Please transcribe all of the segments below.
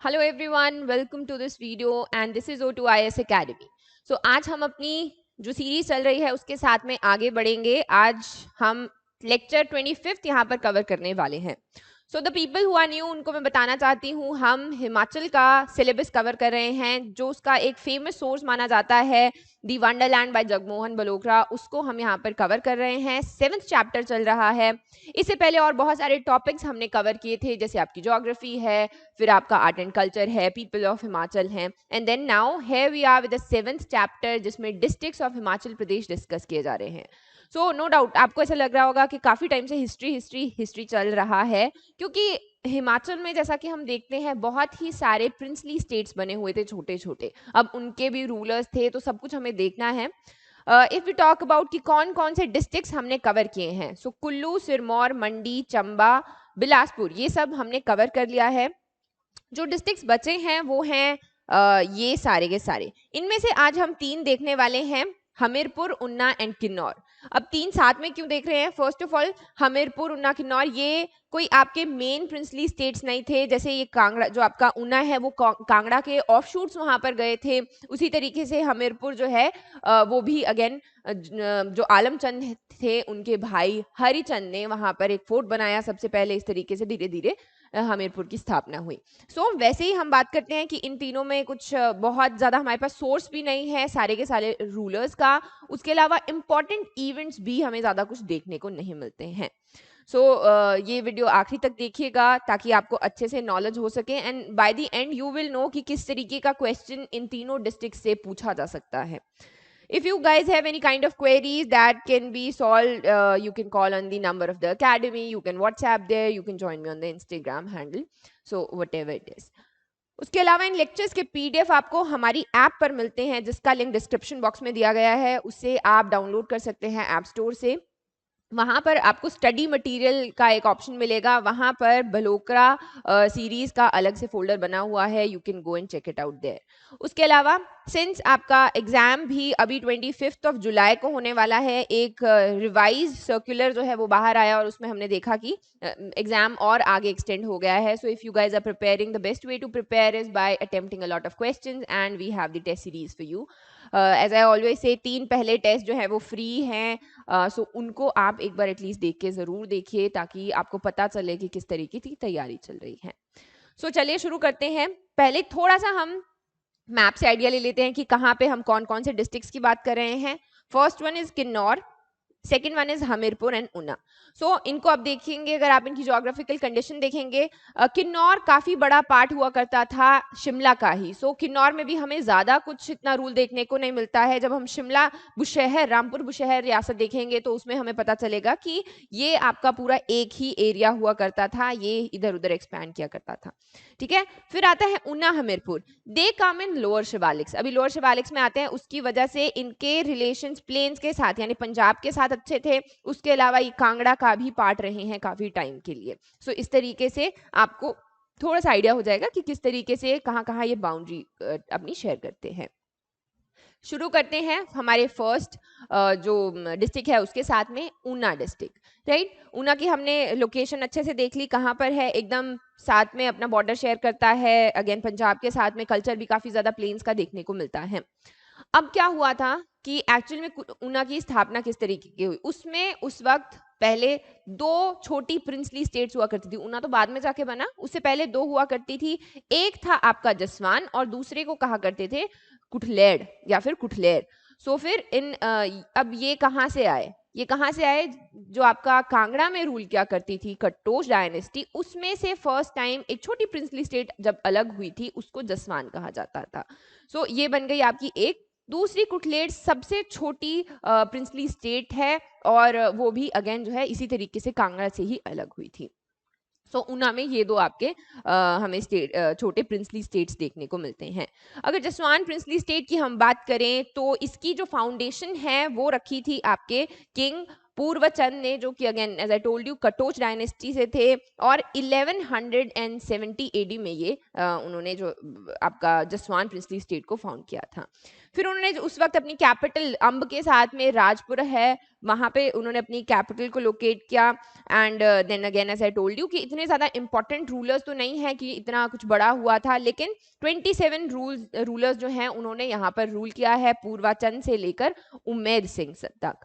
Hello everyone, welcome to this video and this is O2IS Academy। So आज हम अपनी जो सीरीज चल रही है उसके साथ में आगे बढ़ेंगे। आज हम लेक्चर 25 यहाँ पर कवर करने वाले हैं। So the people who are new, उनको मैं बताना चाहती हूँ, हम हिमाचल का सिलेबस कवर कर रहे हैं जो उसका एक फेमस सोर्स माना जाता है, दी वंडरलैंड बाय जगमोहन बलोत्रा। उसको हम यहाँ पर कवर कर रहे हैं। 7th चैप्टर चल रहा है। इससे पहले और बहुत सारे टॉपिक्स हमने कवर किए थे, जैसे आपकी ज्योग्राफी है, फिर आपका आर्ट एंड कल्चर है, पीपल ऑफ हिमाचल है, and then now here we are with the 7th chapter जिसमें districts of Himachal Pradesh discuss किए जा रहे हैं। सो नो डाउट आपको ऐसा लग रहा होगा कि काफी टाइम से हिस्ट्री चल रहा है, क्योंकि हिमाचल में जैसा कि हम देखते हैं बहुत ही सारे प्रिंसली स्टेट्स बने हुए थे, छोटे छोटे। अब उनके भी रूलर्स थे, तो सब कुछ हमें देखना है। इफ वी टॉक अबाउट कि कौन कौन से डिस्ट्रिक्ट्स हमने कवर किए हैं, सो कुल्लू, सिरमौर, मंडी, चंबा, बिलासपुर, ये सब हमने कवर कर लिया है। जो डिस्ट्रिक्ट्स बचे हैं वो हैं ये सारे के सारे। इनमें से आज हम 3 देखने वाले हैं, हमीरपुर, उन्ना एंड किन्नौर। अब 3 साथ में क्यों देख रहे हैं? फर्स्ट ऑफ ऑल, हमीरपुर, उन्ना, किन्नौर ये कोई आपके मेन प्रिंसली स्टेट्स नहीं थे। जैसे ये कांगड़ा, जो आपका उन्ना है वो कांगड़ा के ऑफशूट्स वहां पर गए थे। उसी तरीके से हमीरपुर जो है वो भी अगेन जो आलमचंद थे उनके भाई हरिचंद ने वहां पर एक फोर्ट बनाया सबसे पहले। इस तरीके से धीरे धीरे हमीरपुर की स्थापना हुई। सो वैसे ही हम बात करते हैं कि इन तीनों में कुछ बहुत ज़्यादा हमारे पास सोर्स भी नहीं है सारे के सारे रूलर्स का। उसके अलावा इम्पॉर्टेंट इवेंट्स भी हमें ज़्यादा कुछ देखने को नहीं मिलते हैं। सो ये वीडियो आखिरी तक देखिएगा ताकि आपको अच्छे से नॉलेज हो सके, and by the end you will know कि किस तरीके का क्वेश्चन इन तीनों डिस्ट्रिक्ट से पूछा जा सकता है। If you guys have any kind of queries that can be solved, you can call on the number of the academy, you can WhatsApp there, you can join me on the Instagram handle, so whatever it is. उसके अलावा इन lectures के PDF आपको हमारी app पर मिलते हैं, जिसका link description box में दिया गया है। उससे आप डाउनलोड कर सकते हैं ऐप स्टोर से। वहाँ पर आपको स्टडी मटेरियल का एक ऑप्शन मिलेगा, वहाँ पर बलोत्रा सीरीज का अलग से फोल्डर बना हुआ है, you can go and check it out there. उसके अलावा सिंस आपका एग्जाम भी अभी 25 जुलाई को होने वाला है, एक रिवाइज सर्कुलर जो है वो बाहर आया और उसमें हमने देखा कि एग्जाम और आगे एक्सटेंड हो गया है। So if you guys are preparing, the best way to prepare is by attempting a lot of questions and we have the test series for you. As I always say 3 पहले test जो है वो free हैं, सो उनको आप एक बार at least देख के ज़रूर देखिए ताकि आपको पता चले कि किस तरीके की तैयारी चल रही है। सो चलिए शुरू करते हैं। पहले थोड़ा सा हम मैप से आइडिया ले लेते हैं कि कहाँ पे हम कौन कौन से डिस्ट्रिक्ट्स की बात कर रहे हैं। First one is Kinnaur, second one is Hamirpur and Una. So इनको आप देखेंगे, अगर आप इनकी जोग्राफिकल कंडीशन देखेंगे, किन्नौर काफी बड़ा पार्ट हुआ करता था शिमला का ही। सो किन्नौर में भी हमें ज्यादा कुछ इतना रूल देखने को नहीं मिलता है। जब हम शिमला बुशहर, रामपुर बुशहर रियासत देखेंगे तो उसमें हमें पता चलेगा कि ये आपका पूरा एक ही एरिया हुआ करता था, ये इधर उधर एक्सपैंड किया करता था। ठीक है, फिर आता है ऊना हमीरपुर। दे कम इन लोअर शिवालिक्स। अभी लोअर शिवालिक्स में आते हैं, उसकी वजह से इनके रिलेशंस प्लेन्स के साथ यानी पंजाब के साथ अच्छे थे। उसके अलावा ये कांगड़ा का भी पार्ट रहे हैं काफी टाइम के लिए। सो इस तरीके से आपको थोड़ा सा आइडिया हो जाएगा कि किस तरीके से कहाँ कहाँ ये बाउंड्री अपनी शेयर करते हैं। शुरू करते हैं हमारे फर्स्ट जो डिस्ट्रिक्ट है उसके साथ में, ऊना डिस्ट्रिक्ट। राइट, ऊना की हमने लोकेशन अच्छे से देख ली, कहाँ पर है, एकदम साथ में अपना बॉर्डर शेयर करता है अगेन पंजाब के साथ में। कल्चर भी काफी ज्यादा प्लेन्स का देखने को मिलता है। अब क्या हुआ था कि एक्चुअल में ऊना की स्थापना किस तरीके की हुई, उसमें उस वक्त पहले 2 छोटी प्रिंसली स्टेट्स हुआ करती थी। ऊना तो बाद में जाके बना, उससे पहले 2 हुआ करती थी। एक था आपका जसवान और दूसरे को कहा करते थे कुठलेड़ या फिर कुठलेर। सो फिर इन अब ये कहाँ से आए? ये कहाँ से आए? जो आपका कांगड़ा में रूल किया करती थी कट्टोच डायनेस्टी, उसमें से फर्स्ट टाइम एक छोटी प्रिंसली स्टेट जब अलग हुई थी उसको जसवान कहा जाता था। सो ये बन गई आपकी एक। दूसरी कुठलेड़ सबसे छोटी प्रिंसली स्टेट है और वो भी अगेन जो है इसी तरीके से कांगड़ा से ही अलग हुई थी। सो ऊना में ये 2 आपके हमें छोटे प्रिंसली स्टेट्स देखने को मिलते हैं। अगर जसवान प्रिंसली स्टेट की हम बात करें तो इसकी जो फाउंडेशन है वो रखी थी आपके किंग पूर्वचंद ने, जो कि again as I told you Katoch dynasty से थे, और 1170 एडी में ये उन्होंने जो आपका जसवान प्रिंसली स्टेट को फाउंड किया था। फिर उन्होंने उस वक्त अपनी कैपिटल अम्ब के साथ में राजपुर है, वहां पे उन्होंने अपनी कैपिटल को लोकेट किया। And then again as I told you कि इतने ज़्यादा इंपॉर्टेंट रूलर्स तो नहीं है कि इतना कुछ बड़ा हुआ था, लेकिन 27 रूलर्स जो हैं उन्होंने यहाँ पर रूल किया है, पूर्वाचंद से लेकर उम्मेद सिंह तक।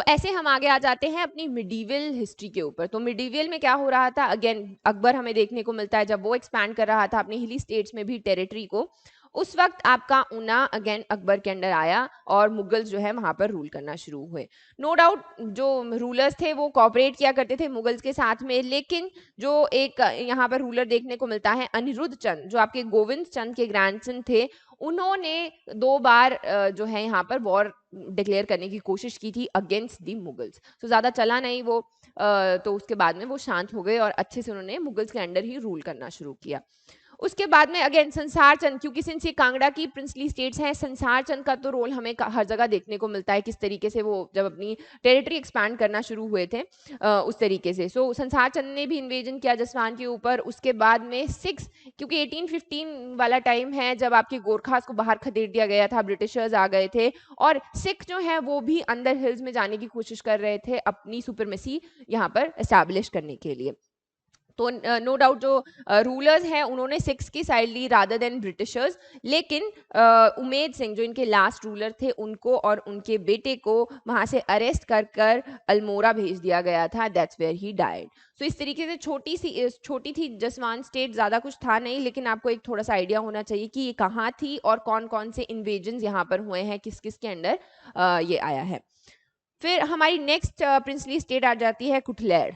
ऐसे हम आगे आ जाते हैं अपनी मिडीवल हिस्ट्री के ऊपर। तो मिडीवल में क्या हो रहा था, अगेन अकबर हमें देखने को मिलता है जब वो एक्सपैंड कर रहा था अपनी हिली स्टेट्स में भी टेरिटरी को, उस वक्त आपका ऊना अगेन अकबर के अंडर आया और मुगल्स जो है वहां पर रूल करना शुरू हुए। नो डाउट जो रूलर्स थे वो कॉपरेट किया करते थे मुगल्स के साथ में, लेकिन जो एक यहाँ पर रूलर देखने को मिलता है अनिरुद्ध चंद, जो आपके गोविंद चंद के ग्रैंडसन थे, उन्होंने 2 बार जो है यहाँ पर वॉर डिक्लेयर करने की कोशिश की थी अगेंस्ट दी मुगल्स। तो ज़्यादा चला नहीं वो, तो उसके बाद में वो शांत हो गए और अच्छे से उन्होंने मुगल्स के अंडर ही रूल करना शुरू किया। उसके बाद में अगेन संसार चंद, क्योंकि सिंस ये कांगड़ा की प्रिंसली स्टेट्स हैं, संसार चंद का तो रोल हमें हर जगह देखने को मिलता है, किस तरीके से वो जब अपनी टेरिटरी एक्सपैंड करना शुरू हुए थे उस तरीके से। संसार चंद ने भी इन्वेजन किया जसवान के ऊपर। उसके बाद में सिक्स, क्योंकि 1815 वाला टाइम है जब आपके गोरखास को बाहर खदेड़ दिया गया था, ब्रिटिशर्स आ गए थे, और सिख जो है वो भी अंदर हिल्स में जाने की कोशिश कर रहे थे अपनी सुपरमेसी यहाँ पर एस्टैब्लिश करने के लिए। तो नो डाउट जो रूलर्स हैं उन्होंने सिक्स की साइड ली रादर देन ब्रिटिशर्स, लेकिन उमेद सिंह जो इनके लास्ट रूलर थे उनको और उनके बेटे को वहां से अरेस्ट कर अल्मोड़ा भेज दिया गया था, दैट्स वेयर ही डाइड। सो इस तरीके से छोटी थी जसवान स्टेट, ज़्यादा कुछ था नहीं, लेकिन आपको एक थोड़ा सा आइडिया होना चाहिए कि ये कहाँ थी और कौन कौन से इन्वेजन यहाँ पर हुए हैं, किस किस के अंडर ये आया है। फिर हमारी नेक्स्ट प्रिंसली स्टेट आ जाती है कुटलैड़।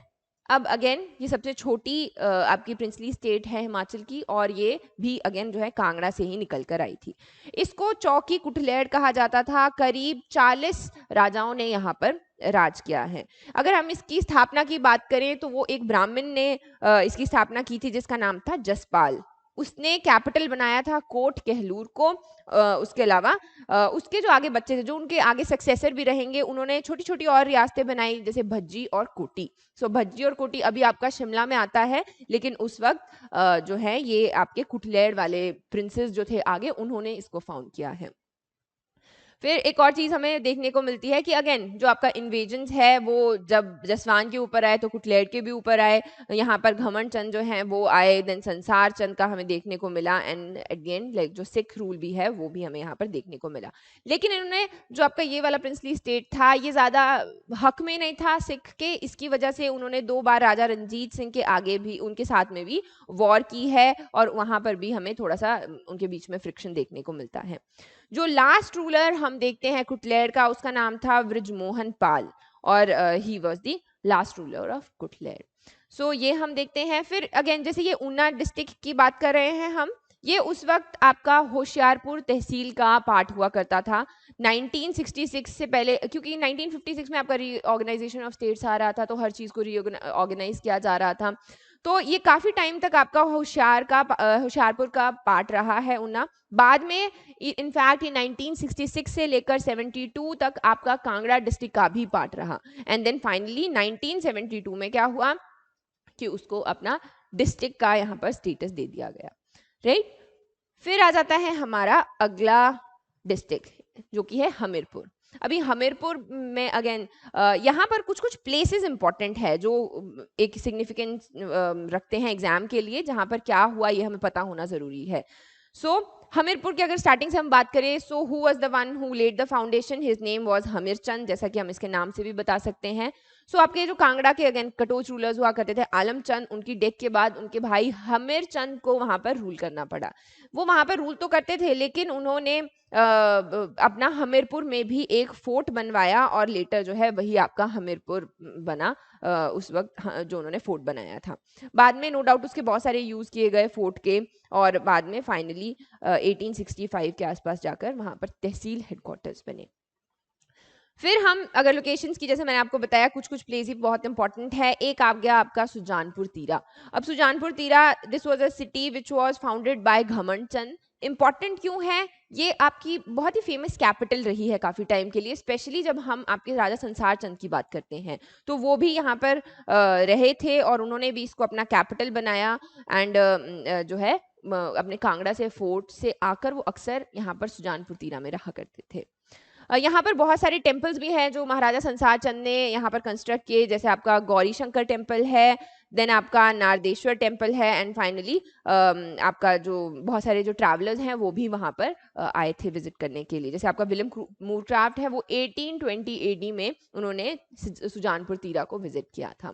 अब अगेन ये सबसे छोटी आपकी प्रिंसली स्टेट है हिमाचल की, और ये भी अगेन जो है कांगड़ा से ही निकल कर आई थी। इसको चौकी कुटलैड़ कहा जाता था। करीब 40 राजाओं ने यहाँ पर राज किया है। अगर हम इसकी स्थापना की बात करें तो वो एक ब्राह्मण ने इसकी स्थापना की थी जिसका नाम था जसपाल। उसने कैपिटल बनाया था कोट कहलूर को। उसके अलावा उसके जो आगे बच्चे थे, जो उनके आगे सक्सेसर भी रहेंगे, उन्होंने छोटी छोटी और रियासतें बनाई जैसे भज्जी और कोटी। भज्जी और कोटी अभी आपका शिमला में आता है, लेकिन उस वक्त जो है ये आपके कुटलैड़ वाले प्रिंसेस जो थे आगे, उन्होंने इसको फाउंड किया है। फिर एक और चीज़ हमें देखने को मिलती है कि अगेन जो आपका इन्वेजन्स है वो जब जसवान के ऊपर आए तो कुटलैड़ के भी ऊपर आए। यहाँ पर घमंड चंद जो हैं वो आए, देन संसार चंद का हमें देखने को मिला, and at the end like जो सिख रूल भी है वो भी हमें यहाँ पर देखने को मिला। लेकिन इन्होंने जो आपका ये वाला प्रिंसली स्टेट था ये ज़्यादा हक में नहीं था सिख के, इसकी वजह से उन्होंने 2 बार राजा रंजीत सिंह के आगे भी उनके साथ में भी वॉर की है, और वहाँ पर भी हमें थोड़ा सा उनके बीच में फ्रिक्शन देखने को मिलता है। जो लास्ट रूलर हम देखते हैं कुटलैड़ का, उसका नाम था वृजमोहन पाल, और he was the last ruler of Kutlehar. ये हम देखते हैं। फिर अगेन जैसे ये ऊना डिस्ट्रिक्ट की बात कर रहे हैं हम, ये उस वक्त आपका होशियारपुर तहसील का पार्ट हुआ करता था 1966 से पहले, क्योंकि 1956 में आपका रीऑर्गेनाइजेशन ऑफ स्टेट्स आ रहा था, तो हर चीज़ को रीऑर्गेनाइज किया जा रहा था। तो ये काफ़ी टाइम तक आपका होशियारपुर का पार्ट रहा है ऊना। बाद में इनफैक्ट ये 1966 से लेकर 72 तक आपका कांगड़ा डिस्ट्रिक्ट का भी पार्ट रहा, एंड देन फाइनली 1972 में क्या हुआ कि उसको अपना डिस्ट्रिक्ट का यहाँ पर स्टेटस दे दिया गया, राइट। फिर आ जाता है हमारा अगला डिस्ट्रिक्ट जो कि है हमीरपुर। अभी हमीरपुर में अगेन यहाँ पर कुछ कुछ प्लेसेस इंपॉर्टेंट है जो एक सिग्निफिकेंस रखते हैं एग्जाम के लिए, जहाँ पर क्या हुआ ये हमें पता होना जरूरी है। हमीरपुर की अगर स्टार्टिंग से हम बात करें, who was the one who led the foundation, his name was Hamir Chand, जैसा कि हम इसके नाम से भी बता सकते हैं। आपके जो कांगड़ा के अगेन कटोच रूलर्स हुआ करते थे आलम चंद, उनकी डेथ के बाद उनके भाई हमीर चंद को वहां पर रूल करना पड़ा। वो वहां पर रूल तो करते थे, लेकिन उन्होंने अपना हमीरपुर में भी एक फोर्ट बनवाया, और लेटर जो है वही आपका हमीरपुर बना उस वक्त जो उन्होंने फोर्ट बनाया था। बाद में नो डाउट उसके बहुत सारे यूज किए गए फोर्ट के, और बाद में फाइनली 1865 के आसपास जाकर वहां पर तहसील हेडक्वार्टर्स बने। फिर हम अगर लोकेशंस की, जैसे मैंने आपको बताया कुछ कुछ प्लेस ही बहुत इंपॉर्टेंट है। एक आ गया आपका सुजानपुर तीरा। अब सुजानपुर तीरा, this was a city which was founded by घमंड चंद इम्पॉर्टेंट क्यों है? ये आपकी बहुत ही फेमस कैपिटल रही है काफ़ी टाइम के लिए, स्पेशली जब हम आपके राजा संसार चंद की बात करते हैं, तो वो भी यहाँ पर रहे थे और उन्होंने भी इसको अपना कैपिटल बनाया। एंड जो है अपने कांगड़ा से फोर्ट से आकर वो अक्सर यहाँ पर सुजानपुर तीरा में रहा करते थे। यहाँ पर बहुत सारे टेम्पल्स भी हैं जो महाराजा संसार चंद ने यहाँ पर कंस्ट्रक्ट किए, जैसे आपका गौरी शंकर टेम्पल है, देन आपका नारदेश्वर टेम्पल है, एंड फाइनली आपका जो बहुत सारे जो ट्रैवलर्स हैं वो भी वहाँ पर आए थे विजिट करने के लिए। जैसे आपका विलियम मूरक्राफ्ट है, वो 1820 एडी में उन्होंने सुजानपुर तीरा को विजिट किया था।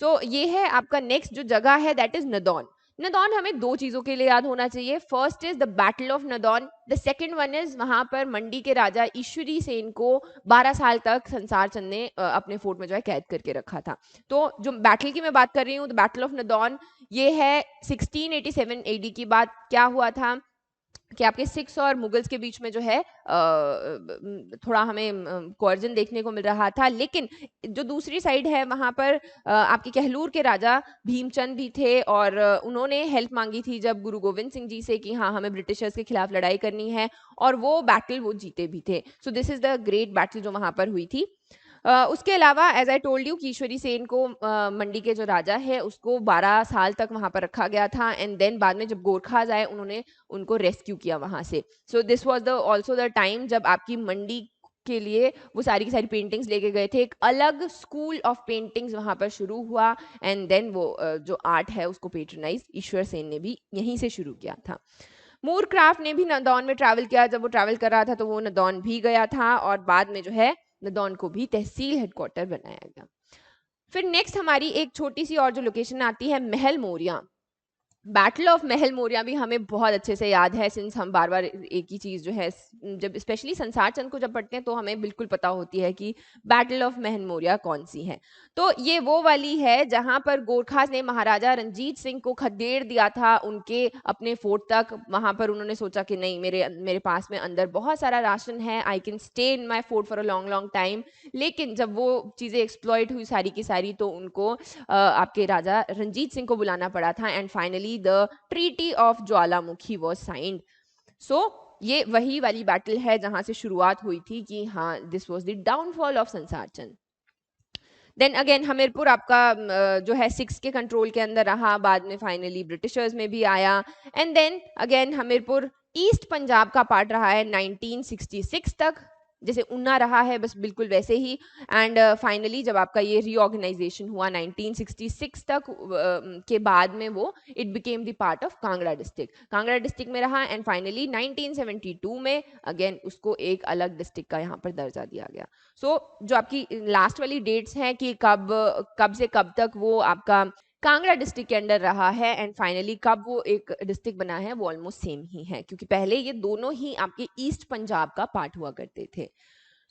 सो ये है आपका नेक्स्ट जो जगह है, दैट इज नदौन। नदौन हमें दो चीजों के लिए याद होना चाहिए। First is the battle of Nadaun, the second one is वहां पर मंडी के राजा ईश्वरी सेन को 12 साल तक संसार चंद ने अपने फोर्ट में जो है कैद करके रखा था। तो जो बैटल की मैं बात कर रही हूँ, द बैटल ऑफ नदौन, ये है 1687 एडी की बात। क्या हुआ था कि आपके सिख्स और मुगल्स के बीच में जो है थोड़ा हमें कोर्जन देखने को मिल रहा था, लेकिन जो दूसरी साइड है वहां पर आपके कहलूर के राजा भीमचंद भी थे और उन्होंने हेल्प मांगी थी जब गुरु गोविंद सिंह जी से कि हाँ हमें ब्रिटिशर्स के खिलाफ लड़ाई करनी है, और वो बैटल वो जीते भी थे। So this is the great battle जो वहां पर हुई थी। उसके अलावा एज आई टोल्ड यू कि ईश्वरी सेन को मंडी के जो राजा है उसको 12 साल तक वहां पर रखा गया था, एंड देन बाद में जब गोरखाज आए उन्होंने उनको रेस्क्यू किया वहां से। So this was the also the time जब आपकी मंडी के लिए वो सारी की सारी पेंटिंग्स लेके गए थे। एक अलग स्कूल ऑफ पेंटिंग्स वहां पर शुरू हुआ, एंड देन वो जो आर्ट है उसको पेट्रनाइज ईश्वर सेन ने भी यहीं से शुरू किया था। मूरक्राफ्ट ने भी नदौन में ट्रैवल किया। जब वो ट्रैवल कर रहा था तो वो नदौन भी गया था, और बाद में जो है नदौन को भी तहसील हेडक्वार्टर बनाया गया। फिर नेक्स्ट हमारी एक छोटी सी और जो लोकेशन आती है, महल मौर्या। बैटल ऑफ महल मौर्या भी हमें बहुत अच्छे से याद है, सिंस हम बार बार एक ही चीज जो है जब स्पेशली संसार चंद को जब पढ़ते हैं तो हमें बिल्कुल पता होती है कि बैटल ऑफ महल मौर्या कौन सी है। तो ये वो वाली है जहां पर गोरखास ने महाराजा रंजीत सिंह को खदेड़ दिया था उनके अपने फोर्ट तक। वहां पर उन्होंने सोचा कि नहीं, मेरे पास में अंदर बहुत सारा राशन है, I can stay in my fort for a long long time. लेकिन जब वो चीजें एक्सप्लॉइट हुई सारी की सारी, तो उनको आपके राजा रंजीत सिंह को बुलाना पड़ा था, and finally the treaty of Jwalamukhi was signed। so ये वही वाली बैटल है जहां से शुरुआत हुई थी कि हाँ this was the downfall of संसार चंद। देन अगेन हमीरपुर आपका जो है सिक्स के कंट्रोल के अंदर रहा, बाद में फाइनली ब्रिटिशर्स में भी आया, and then again Hamirpur east Punjab का पार्ट रहा है 1966 तक, जैसे उन्ना रहा है बस बिल्कुल वैसे ही। एंड फाइनली जब आपका ये रीऑर्गेनाइजेशन हुआ 1966 तक के बाद में वो it became the part of Kangra district में रहा, एंड फाइनली 1972 में अगेन उसको एक अलग डिस्ट्रिक्ट का यहाँ पर दर्जा दिया गया। सो जो आपकी लास्ट वाली डेट्स हैं कि कब से कब तक वो आपका कांगड़ा डिस्ट्रिक्ट के अंडर रहा है, एंड फाइनली कब वो एक डिस्ट्रिक्ट बना है, वो ऑलमोस्ट सेम ही है, क्योंकि पहले ये दोनों ही आपके ईस्ट पंजाब का पार्ट हुआ करते थे।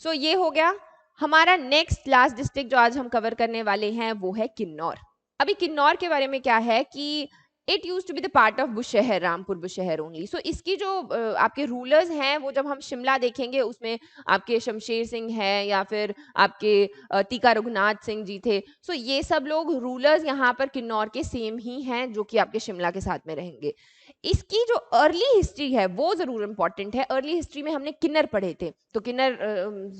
सो ये हो गया हमारा नेक्स्ट लास्ट डिस्ट्रिक्ट जो आज हम कवर करने वाले हैं, वो है किन्नौर। अभी किन्नौर के बारे में क्या है कि it use to be the part of Bushahr, Rampur Bushahr only. So इसकी जो आपके रूलर्स हैं वो जब हम शिमला देखेंगे उसमें आपके शमशेर सिंह है या फिर आपके तीका रघुनाथ सिंह जी थे। सो ये सब लोग रूलर्स यहाँ पर किन्नौर के सेम ही हैं जो कि आपके शिमला के साथ में रहेंगे। इसकी जो अर्ली हिस्ट्री है वो जरूर इंपॉर्टेंट है। अर्ली हिस्ट्री में हमने किन्नर पढ़े थे, तो किन्नर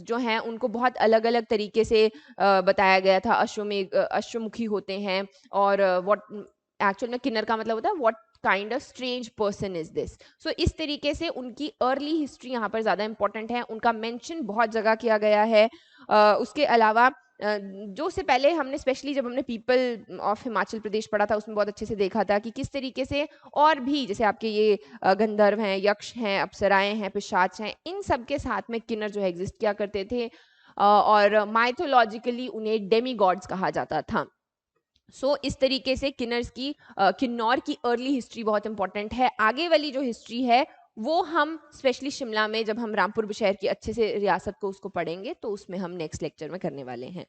जो हैं उनको बहुत अलग अलग तरीके से बताया गया था। अश्वमुखी होते हैं, और व्हाट एक्चुअल में किन्नर का मतलब होता है what kind of strange person is this. So इस तरीके से उनकी अर्ली हिस्ट्री यहाँ पर ज्यादा इंपॉर्टेंट है, उनका मेंशन बहुत जगह किया गया है। उसके अलावा जो से पहले हमने स्पेशली जब हमने पीपल ऑफ हिमाचल प्रदेश पढ़ा था उसमें बहुत अच्छे से देखा था कि किस तरीके से और भी जैसे आपके ये गंधर्व हैं, यक्ष हैं, अप्सराएं हैं, पिशाच हैं, इन सब के साथ में किन्नर जो है एग्जिस्ट किया करते थे, और माइथोलॉजिकली उन्हें डेमी गॉड्स कहा जाता था। सो इस तरीके से किन्नौर की अर्ली हिस्ट्री बहुत इंपॉर्टेंट है। आगे वाली जो हिस्ट्री है वो हम स्पेशली शिमला में जब हम रामपुर बुशहर की अच्छे से रियासत को उसको पढ़ेंगे तो उसमें हम नेक्स्ट लेक्चर में करने वाले हैं।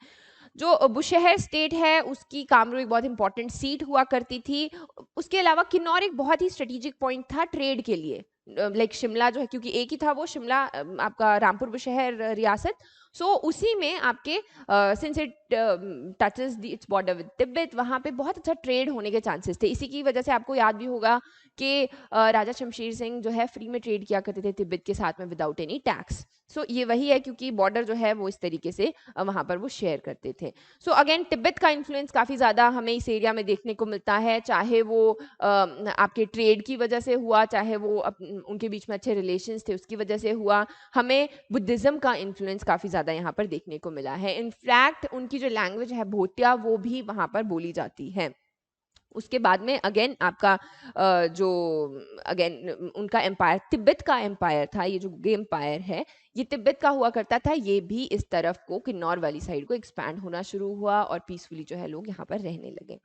जो बुशहर स्टेट है उसकी कामरू एक बहुत इंपॉर्टेंट सीट हुआ करती थी। उसके अलावा किन्नौर एक बहुत ही स्ट्रेटेजिक पॉइंट था ट्रेड के लिए। लाइक शिमला जो है, क्योंकि एक ही था वो शिमला, आपका रामपुर बुशहर रियासत, सो उसी में आपके since it touches the its border with Tibet, वहाँ पे बहुत अच्छा ट्रेड होने के चांसेस थे। इसी की वजह से आपको याद भी होगा कि राजा शमशेर सिंह जो है फ्री में ट्रेड किया करते थे तिब्बत के साथ में विदाउट एनी टैक्स। सो ये वही है, क्योंकि बॉर्डर जो है वो इस तरीके से वहाँ पर वो शेयर करते थे। सो अगेन तिब्बत का इन्फ्लुएंस काफ़ी ज़्यादा हमें इस एरिया में देखने को मिलता है, चाहे वो आपके ट्रेड की वजह से हुआ, चाहे वो उनके बीच में अच्छे रिलेशंस थे उसकी वजह से हुआ। हमें बुद्धिज़्म का इन्फ्लुएंस काफ़ी ज़्यादा यहाँ पर देखने को मिला है। इनफैक्ट उनकी जो लैंग्वेज है भोटिया, वो भी वहाँ पर बोली जाती है। उसके बाद में अगेन आपका जो अगेन उनका एम्पायर, तिब्बत का एम्पायर था, ये जो गे एम्पायर है ये तिब्बत का हुआ करता था, ये भी इस तरफ को किन्नौर वाली साइड को एक्सपैंड होना शुरू हुआ और पीसफुली जो है लोग यहाँ पर रहने लगे।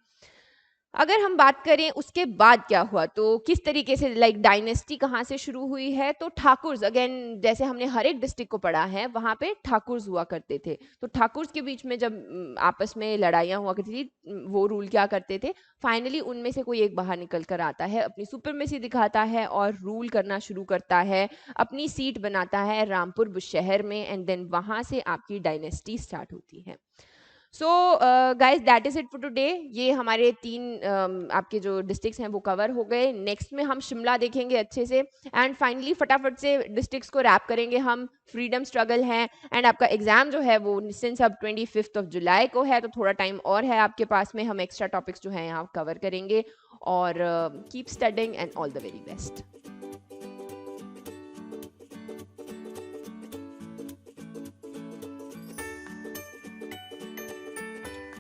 अगर हम बात करें उसके बाद क्या हुआ, तो किस तरीके से लाइक डायनेस्टी कहाँ से शुरू हुई है, तो ठाकुर्स, अगेन जैसे हमने हर एक डिस्ट्रिक्ट को पढ़ा है वहाँ पे ठाकुर्स हुआ करते थे। तो ठाकुर्स के बीच में जब आपस में लड़ाइयाँ हुआ करती थी, वो रूल क्या करते थे, फाइनली उनमें से कोई एक बाहर निकल कर आता है, अपनी सुपरमेसी दिखाता है और रूल करना शुरू करता है, अपनी सीट बनाता है रामपुर बुशहर में, एंड देन वहाँ से आपकी डायनेस्टी स्टार्ट होती है। So guys that is it for today. ये हमारे 3 आपके जो डिस्ट्रिक्ट्स हैं वो कवर हो गए। नेक्स्ट में हम शिमला देखेंगे अच्छे से, एंड फाइनली फटाफट से डिस्ट्रिक्ट्स को रैप करेंगे हम। फ्रीडम स्ट्रगल है, एंड आपका एग्जाम जो है वो सिंस अब 25 जुलाई को है, तो थोड़ा टाइम और है आपके पास में। हम एक्स्ट्रा टॉपिक्स जो हैं यहाँ कवर करेंगे, और keep studying and all the very best.